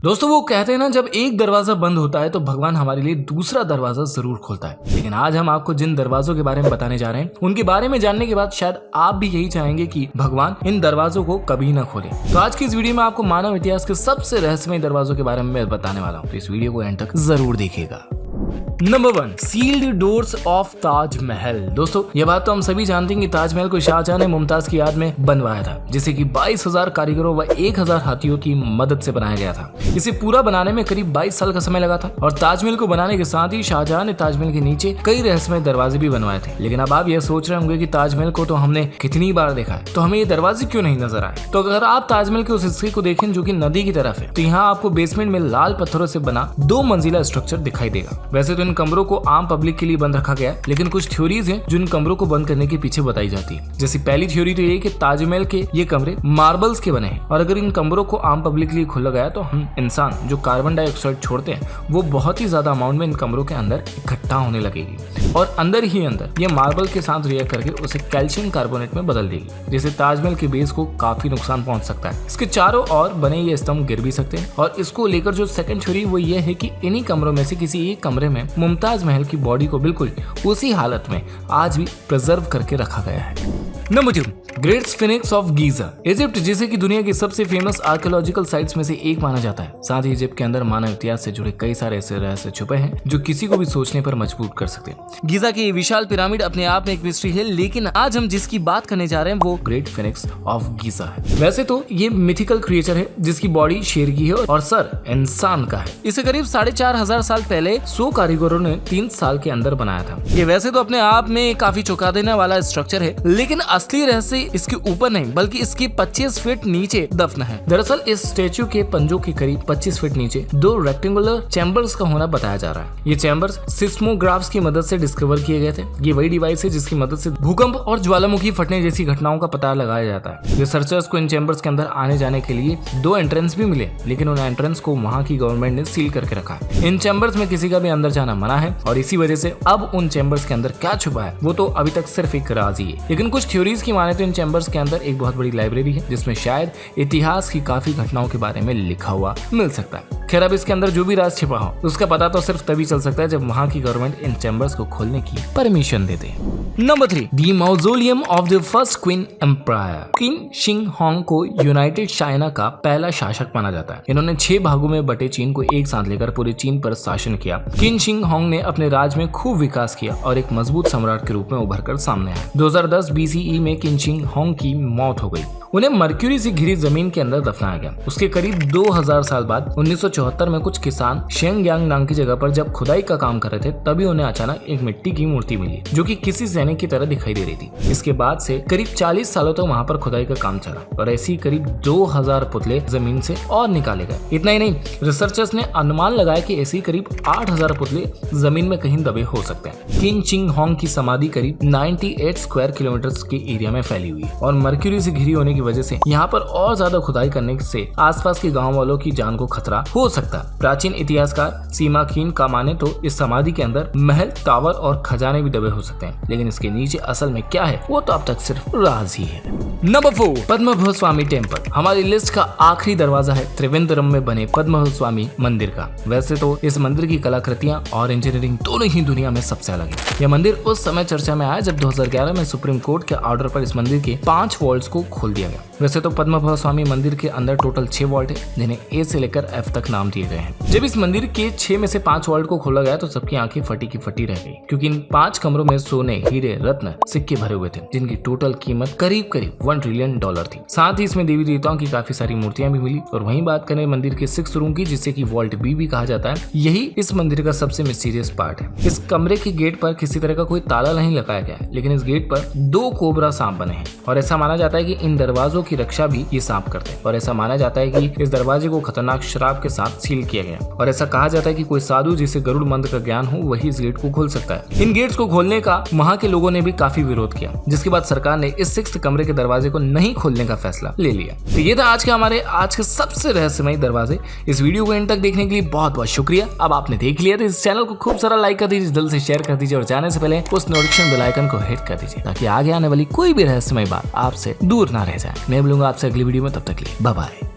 दोस्तों वो कहते हैं ना, जब एक दरवाजा बंद होता है तो भगवान हमारे लिए दूसरा दरवाजा जरूर खोलता है। लेकिन आज हम आपको जिन दरवाजों के बारे में बताने जा रहे हैं उनके बारे में जानने के बाद शायद आप भी यही चाहेंगे कि भगवान इन दरवाजों को कभी ना खोले। तो आज की इस वीडियो में आपको मानव इतिहास के सबसे रहस्यमय दरवाजों के बारे में मैं बताने वाला हूँ, तो इस वीडियो को एंड तक जरूर देखिएगा। Number 1, sealed doors of Taj Mahal. दोस्तों ये बात तो हम सभी जानते हैं कि ताजमहल को शाहजहां ने मुमताज की याद में बनवाया था, जिसे कि 22,000 कारीगरों व 1,000 हाथियों की मदद से बनाया गया था। इसे पूरा बनाने में करीब 22 साल का समय लगा था और ताजमहल को बनाने के साथ ही शाहजहां ने ताजमहल के नीचे कई रहस्यमय दरवाजे भी बनवाए थे। लेकिन अब आप यह सोच रहे होंगे कि ताजमहल को तो हमने कितनी बार देखा है, तो हमें ये दरवाजे क्यों नहीं नजर आए। तो अगर आप ताजमहल के उस हिस्से को देखें जो कि नदी की तरफ है, तो यहाँ आपको बेसमेंट में लाल पत्थरों से बना 2 मंजिला स्ट्रक्चर दिखाई देगा। वैसे तो इन कमरों को आम पब्लिक के लिए बंद रखा गया है, लेकिन कुछ थ्योरीज हैं जो इन कमरों को बंद करने के पीछे बताई जाती है। जैसे पहली थ्योरी तो ये कि ताजमहल के ये कमरे मार्बल्स के बने हैं और अगर इन कमरों को आम पब्लिक के लिए खोला गया तो हम इंसान जो कार्बन डाइऑक्साइड छोड़ते हैं वो बहुत ही ज्यादा अमाउंट में इन कमरों के अंदर इकट्ठा होने लगेगी और अंदर ही अंदर ये मार्बल के साथ रिएक्ट करके उसे कैल्शियम कार्बोनेट में बदल देगी, जिससे ताजमहल के बेस को काफी नुकसान पहुंच सकता है। इसके चारों ओर बने ये स्तंभ गिर भी सकते हैं और इसको लेकर जो सेकंड थ्योरी वो ये है कि इन्हीं कमरों में से किसी एक कमरे में मुमताज महल की बॉडी को बिल्कुल उसी हालत में आज भी प्रिजर्व करके रखा गया है। Number 2, great sphinx of Giza. Egypt जिसे कि दुनिया की सबसे फेमस आर्कियोलॉजिकल साइट्स में से एक माना जाता है, साथ ही इजिप्ट के अंदर मानव इतिहास से जुड़े कई सारे ऐसे रहस्य छुपे हैं जो किसी को भी सोचने पर मजबूर कर सकते हैं। गीजा की ये विशाल पिरामिड अपने आप में एक मिस्ट्री है, लेकिन आज हम जिसकी बात करने जा रहे हैं वो ग्रेट स्फिंक्स ऑफ गीजा है। वैसे तो ये मिथिकल क्रिएचर है जिसकी बॉडी शेर की है और सर इंसान का है। इसे करीब 4,500 साल पहले 100 कारीगरों ने 3 साल के अंदर बनाया था। ये वैसे तो अपने आप में काफी चौंका देने वाला स्ट्रक्चर है, लेकिन असली रहस्य इसके ऊपर नहीं बल्कि इसके 25 फीट नीचे दफन है। दरअसल इस स्टेच्यू के पंजों के करीब 25 फीट नीचे 2 रेक्टेंगुलर चैम्बर्स का होना बताया जा रहा है। ये चैम्बर्स सिस्मोग्राफ्स की मदद से डिस्कवर किए गए थे। ये वही डिवाइस है जिसकी मदद से भूकंप और ज्वालामुखी फटने जैसी घटनाओं का पता लगाया जाता है। रिसर्चर्स को इन चैम्बर्स के अंदर आने जाने के लिए 2 एंट्रेंस भी मिले, लेकिन उन एंट्रेंस को वहाँ की गवर्नमेंट ने सील करके रखा है। इन चैम्बर्स में किसी का भी अंदर जाना मना है और इसी वजह से अब उन चैम्बर्स के अंदर क्या छुपा है वो तो अभी तक सिर्फ एक राज ही है। लेकिन कुछ थ्योरीज की माने तो इन चैम्बर्स के अंदर एक बहुत बड़ी लाइब्रेरी है जिसमें शायद इतिहास की काफी घटनाओं के बारे में लिखा हुआ मिल सकता है। खैर अब इसके अंदर जो भी राज छिपा हो उसका पता तो सिर्फ तभी चल सकता है जब वहाँ की गवर्नमेंट इन चैम्बर्स को खोलने की परमिशन दे दे। Number 3, the mausoleum of the first queen empire. King Shing Hong को यूनाइटेड चाइना का पहला शासक माना जाता है। इन्होंने 6 भागों में बटे चीन को एक साथ लेकर पूरे चीन पर शासन किया। किंग शिंग होंग ने अपने राज में खूब विकास किया और एक मजबूत सम्राट के रूप में उभर कर सामने आया। 2010 BCE में किंग शिंग होंग की मौत हो गई। उन्हें मर्क्यूरी से घिरी जमीन के अंदर दफनाया गया। उसके करीब 2000 साल बाद 1974 में कुछ किसान शेंगयांग नाम की जगह पर जब खुदाई का काम कर रहे थे तभी उन्हें अचानक एक मिट्टी की मूर्ति मिली जो कि किसी सैनिक की तरह दिखाई दे रही थी। इसके बाद से करीब 40 सालों तक वहां पर खुदाई का काम चला और ऐसी करीब 2000 पुतले जमीन से और निकाले गए। इतना ही नहीं, रिसर्चर्स ने अनुमान लगाया कि ऐसी करीब 8000 पुतले जमीन में कहीं दबे हो सकते हैं। किंग शिंग होंग की समाधि करीब 98 स्क्वायर किलोमीटर के एरिया में फैली हुई है और मर्क्यूरी से घिरी होने की वजह से यहाँ पर और ज्यादा खुदाई करने से आसपास के गांव वालों की जान को खतरा हो सकता है। प्राचीन इतिहासकार सीमा खीन का माने तो इस समाधि के अंदर महल, टावर और खजाने भी दबे हो सकते हैं, लेकिन इसके नीचे असल में क्या है वो तो अब तक सिर्फ राज ही है। नंबर 4, पद्मनाभ स्वामी टेम्पल। हमारी लिस्ट का आखिरी दरवाजा है त्रिवेंद्रम में बने पद्मनाभ स्वामी मंदिर का। वैसे तो इस मंदिर की कलाकृतियां और इंजीनियरिंग दोनों ही दुनिया में सबसे अलग है। यह मंदिर उस समय चर्चा में आया जब 2011 में सुप्रीम कोर्ट के ऑर्डर पर इस मंदिर के 5 वॉल्ट्स को खोल दिया गया। वैसे तो पद्मनाभ स्वामी मंदिर के अंदर टोटल 6 वॉल्ट है जिन्हें A से लेकर F तक नाम दिए गए हैं। जब इस मंदिर के 6 में से 5 वॉल्ट को खोला गया तो सबकी आंखें फटी की फटी रह गई, क्योंकि इन 5 कमरों में सोने, हीरे, रत्न, सिक्के भरे हुए थे जिनकी टोटल कीमत करीब $1 ट्रिलियन थी। साथ ही इसमें देवी देवताओं की काफी सारी मूर्तियां भी मिली। और वहीं बात करें मंदिर के 6th रूम की, जिसे कि वॉल्ट B भी कहा जाता है, यही इस मंदिर का सबसे मिस्टीरियस पार्ट है। इस कमरे के गेट पर किसी तरह का कोई ताला नहीं लगाया गया है, लेकिन इस गेट पर 2 कोबरा सांप बने हैं और ऐसा माना जाता है कि इन दरवाजों की रक्षा भी ये सांप करते हैं। और ऐसा माना जाता है कि इस दरवाजे को खतरनाक शराब के साथ सील किया गया और ऐसा कहा जाता है कि कोई साधु जिसे गरुड़ मंत्र का ज्ञान हो वही इस गेट को खोल सकता है। इन गेट्स को खोलने का वहाँ के लोगों ने भी काफी विरोध किया, जिसके बाद सरकार ने इस 6th कमरे के दरवाजे को नहीं खोलने का फैसला ले लिया। तो ये था आज के सबसे रहस्यमय दरवाजे। इस वीडियो को एंड तक देखने के लिए बहुत बहुत शुक्रिया। अब आपने देख लिया तो इस चैनल को खूब सारा लाइक कर दीजिए, दिल से शेयर कर दीजिए और जाने से पहले उस नोटिफिकेशन बेल आइकन को हिट कर दीजिए ताकि आगे आने वाली कोई भी रहस्यमय बात आपसे दूर ना रह जाए। मैं मिलूंगा आपसे अगली वीडियो में, तब तक के लिए बाय बाय।